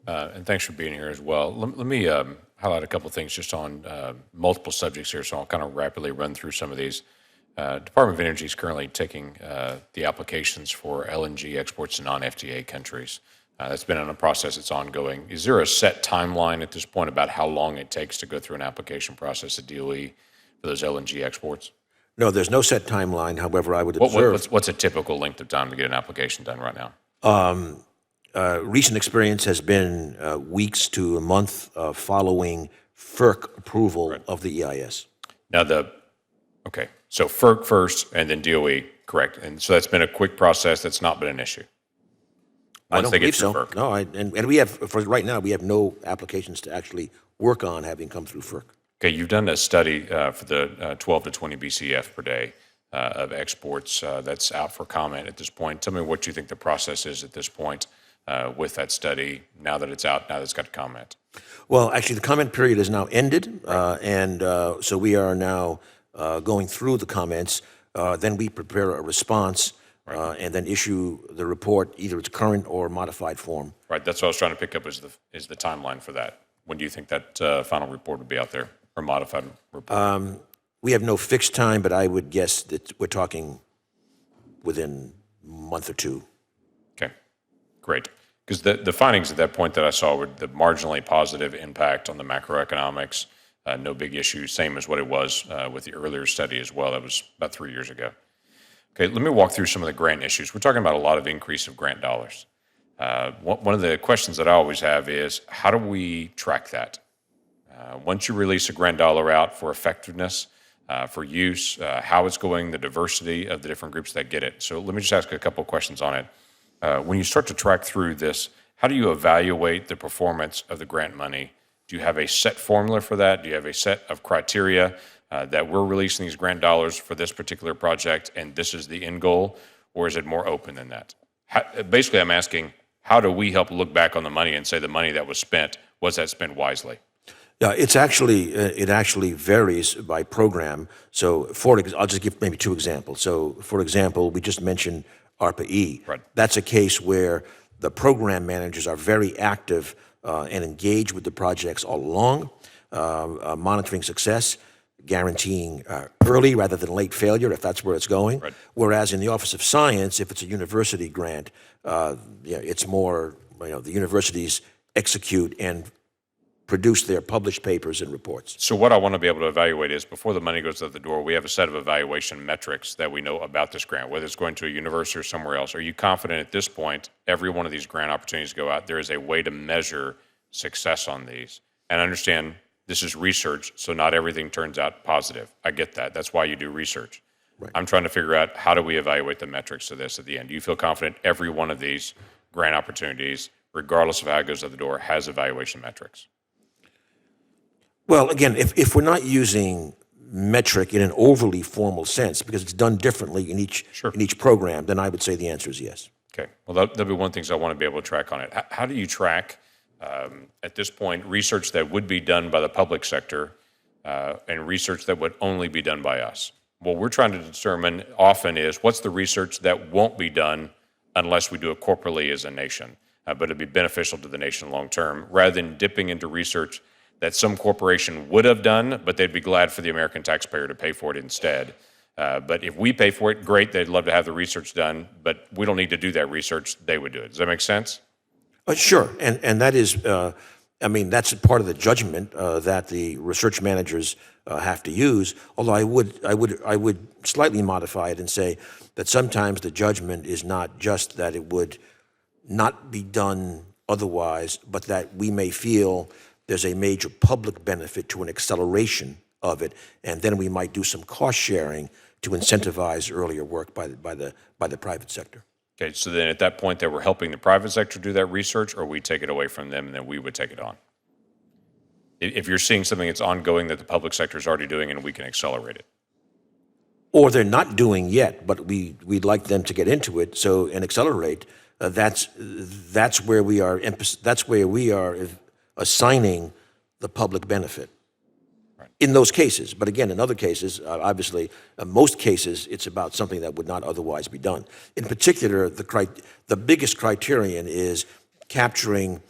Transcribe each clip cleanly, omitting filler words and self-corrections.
And thanks for being here as well. Let me highlight a couple of things just on multiple subjects here, so I'll kind of rapidly run through some of these. Department of Energy is currently taking the applications for LNG exports to non-FTA countries. That's been in a process that's ongoing. Is there a set timeline at this point about how long it takes to go through an application process at DOE for those LNG exports? No, there's no set timeline. However, I would observe... What's a typical length of time to get an application done right now? Recent experience has been weeks to a month following FERC approval of the EIS. Now, so FERC first and then DOE, correct? And so that's been a quick process. That's not been an issue. I don't believe so. FERC. No, and we have, for right now, we have no applications to actually work on having come through FERC. Okay, you've done a study for the 12 to 20 BCF per day of exports that's out for comment at this point. Tell me what you think the process is at this point with that study, now that it's out, now that it's got to comment. Well, actually, the comment period is now ended, and so we are now going through the comments. Then we prepare a response and then issue the report, either its current or modified form. Right, that's what I was trying to pick up is the timeline for that. When do you think that final report would be out there, or modified report? We have no fixed time, but I would guess that we're talking within a month or two. Okay, great. Because the findings at that point that I saw were the marginally positive impact on the macroeconomics, no big issue, same as what it was with the earlier study as well. That was about 3 years ago. Okay, let me walk through some of the grant issues. We're talking about a lot of increase of grant dollars. One of the questions that I always have is, how do we track that? Once you release a grant dollar out for effectiveness, for use, how it's going, the diversity of the different groups that get it. So let me just ask a couple of questions on it. When you start to track through this, how do you evaluate the performance of the grant money? Do you have a set formula for that? Do you have a set of criteria that we're releasing these grant dollars for this particular project and this is the end goal? Or is it more open than that? Basically, I'm asking, how do we help look back on the money and say the money that was spent, was that spent wisely? Yeah, it actually varies by program. So I'll just give maybe two examples. So for example, we just mentioned ARPA-E. Right. That's a case where the program managers are very active and engaged with the projects all along, monitoring success, guaranteeing early rather than late failure if that's where it's going. Right. Whereas in the Office of Science, if it's a university grant, it's more, the universities execute and produce their published papers and reports. So what I want to be able to evaluate is, before the money goes out the door, we have a set of evaluation metrics that we know about this grant, whether it's going to a university or somewhere else. Are you confident at this point, every one of these grant opportunities go out, there is a way to measure success on these? And understand this is research, so not everything turns out positive. I get that. That's why you do research. Right. I'm trying to figure out, how do we evaluate the metrics of this at the end? Do you feel confident every one of these grant opportunities, regardless of how it goes out the door, has evaluation metrics? Well, again, if we're not using metric in an overly formal sense, because it's done differently in each program, then I would say the answer is yes. Okay. Well, that'll be one of the things I want to be able to track on it. How do you track, at this point, research that would be done by the public sector and research that would only be done by us? What we're trying to determine often is, what's the research that won't be done unless we do it corporately as a nation, but it'd be beneficial to the nation long term, rather than dipping into research that some corporation would have done, but they'd be glad for the American taxpayer to pay for it instead. But if we pay for it, great, they'd love to have the research done, but we don't need to do that research, they would do it. Does that make sense? Sure, and that is, that's part of the judgment that the research managers have to use, although I would slightly modify it and say that sometimes the judgment is not just that it would not be done otherwise, but that we may feel there's a major public benefit to an acceleration of it, and then we might do some cost sharing to incentivize earlier work by the private sector. Okay, so then at that point, that we're helping the private sector do that research, or we take it away from them and then we would take it on? If you're seeing something that's ongoing that the public sector is already doing and we can accelerate it. Or they're not doing yet, but we'd like them to get into it and accelerate. That's where we are assigning the public benefit. Right. In those cases. But again, in other cases, obviously, most cases, it's about something that would not otherwise be done. In particular, the biggest criterion is capturing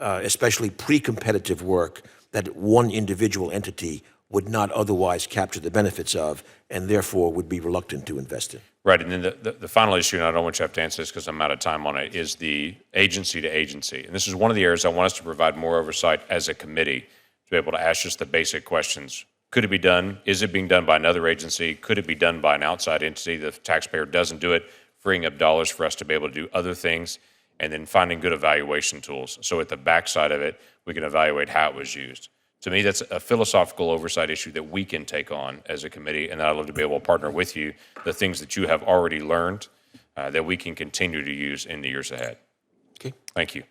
especially pre-competitive work that one individual entity would not otherwise capture the benefits of, and therefore would be reluctant to invest in. Right, and then the final issue, and I don't want you to have to answer this because I'm out of time on it, is the agency to agency. And this is one of the areas I want us to provide more oversight as a committee to be able to ask just the basic questions. Could it be done? Is it being done by another agency? Could it be done by an outside entity? The taxpayer doesn't do it, freeing up dollars for us to be able to do other things, and then finding good evaluation tools. So at the backside of it, we can evaluate how it was used. To me, that's a philosophical oversight issue that we can take on as a committee, and I'd love to be able to partner with you, the things that you have already learned that we can continue to use in the years ahead. Okay. Thank you.